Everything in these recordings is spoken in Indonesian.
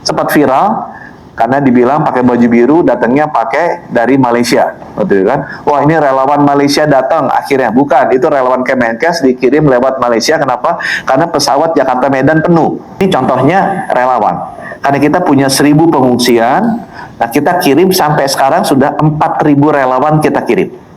sempat viral karena dibilang pakai baju biru, datangnya pakai dari Malaysia, betul kan? Wah, ini relawan Malaysia datang, akhirnya bukan, itu relawan Kemenkes dikirim lewat Malaysia. Kenapa? Karena pesawat Jakarta Medan penuh. Ini contohnya relawan. Karena kita punya 1.000 pengungsian, nah kita kirim sampai sekarang sudah 4.000 relawan kita kirim.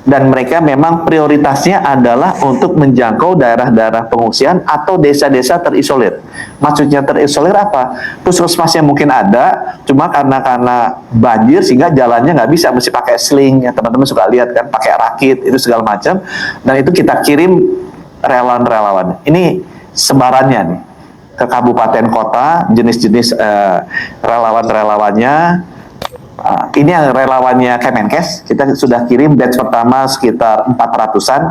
Dan mereka memang prioritasnya adalah untuk menjangkau daerah-daerah pengungsian atau desa-desa terisolir. Maksudnya terisolir apa? Puskesmasnya mungkin ada, cuma karena banjir sehingga jalannya nggak bisa, mesti pakai sling. Ya, teman-teman suka lihat kan, pakai rakit, itu segala macam. Dan itu kita kirim relawan-relawan. Ini sebarannya nih ke kabupaten kota, jenis-jenis relawan-relawannya. Ini yang relawannya Kemenkes, kita sudah kirim batch pertama sekitar 400-an,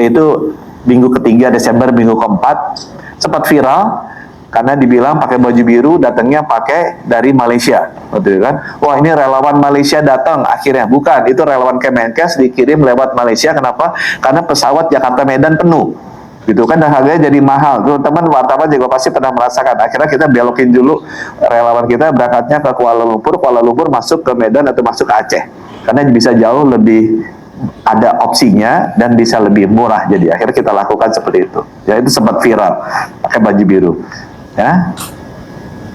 itu minggu ketiga Desember, minggu keempat, sempat viral, karena dibilang pakai baju biru, datangnya pakai dari Malaysia, betul kan? Wah, ini relawan Malaysia datang, akhirnya bukan, itu relawan Kemenkes dikirim lewat Malaysia. Kenapa? Karena pesawat Jakarta Medan penuh. Gitu kan, dan harganya jadi mahal. Teman-teman wartawan juga pasti pernah merasakan. Akhirnya kita belokin dulu relawan kita, berangkatnya ke Kuala Lumpur masuk ke Medan atau masuk ke Aceh, karena bisa jauh lebih ada opsinya dan bisa lebih murah. Jadi akhirnya kita lakukan seperti itu. Ya, itu sempat viral pakai baju biru. Ya.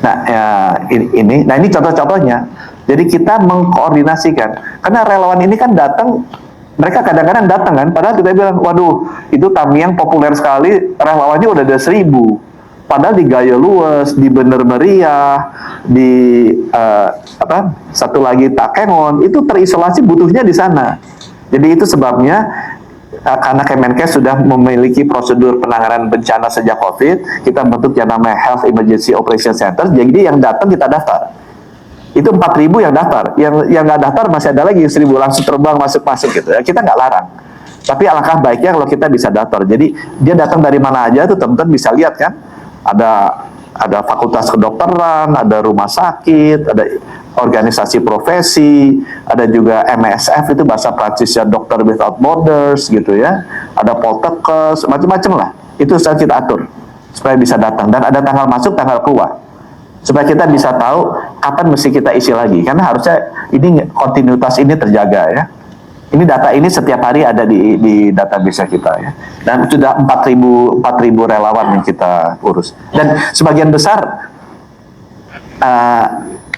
Nah, ya, ini contoh-contohnya. Jadi kita mengkoordinasikan, karena relawan ini kan datang. Mereka kadang-kadang datang kan, padahal kita bilang, waduh, itu Tamiang populer sekali, relawannya udah ada 1.000. Padahal di Gayo Luwes, di Bener Meriah, di satu lagi Takengon, itu terisolasi butuhnya di sana. Jadi itu sebabnya, karena Kemenkes sudah memiliki prosedur penanganan bencana sejak COVID, kita bentuk yang namanya Health Emergency Operation Center, jadi yang datang kita daftar. Itu 4.000 yang daftar, yang nggak daftar masih ada lagi 1.000 langsung terbang masuk gitu ya. Kita nggak larang, tapi alangkah baiknya kalau kita bisa daftar. Jadi dia datang dari mana aja tuh teman-teman bisa lihat kan, ada fakultas kedokteran, ada rumah sakit, ada organisasi profesi, ada juga MSF, itu bahasa Prancisnya Doctor Without Borders gitu ya, ada Poltekkes, macam-macam lah. Itu sudah kita atur supaya bisa datang, dan ada tanggal masuk, tanggal keluar, supaya kita bisa tahu kapan mesti kita isi lagi, karena harusnya ini kontinuitas ini terjaga ya. Ini data ini setiap hari ada di database kita ya. Dan sudah 4.000 relawan yang kita urus. Dan sebagian besar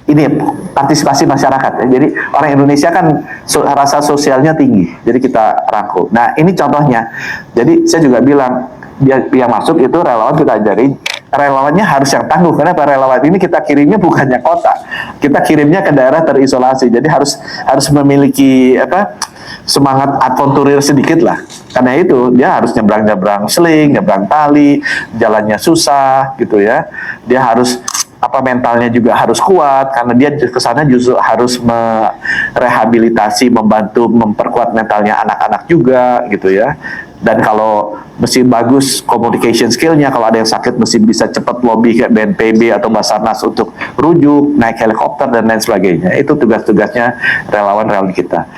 ini partisipasi masyarakat ya. Jadi orang Indonesia kan rasa sosialnya tinggi, jadi kita rangkul. Nah, ini contohnya. Jadi saya juga bilang, yang masuk itu relawan kita ajari. Relawannya harus yang tangguh, karena para relawan ini kita kirimnya bukannya kota, kita kirimnya ke daerah terisolasi. Jadi harus memiliki semangat adventurir sedikit lah. Karena itu dia harus nyebrang sling, nyebrang tali, jalannya susah gitu ya. Dia harus mentalnya juga harus kuat, karena dia ke sana justru harus merehabilitasi, membantu memperkuat mentalnya anak-anak juga gitu ya. Dan kalau mesti bagus communication skill-nya, kalau ada yang sakit mesti bisa cepat lobby ke BNPB atau Basarnas untuk rujuk, naik helikopter dan lain sebagainya. Itu tugas-tugasnya relawan-relawan kita.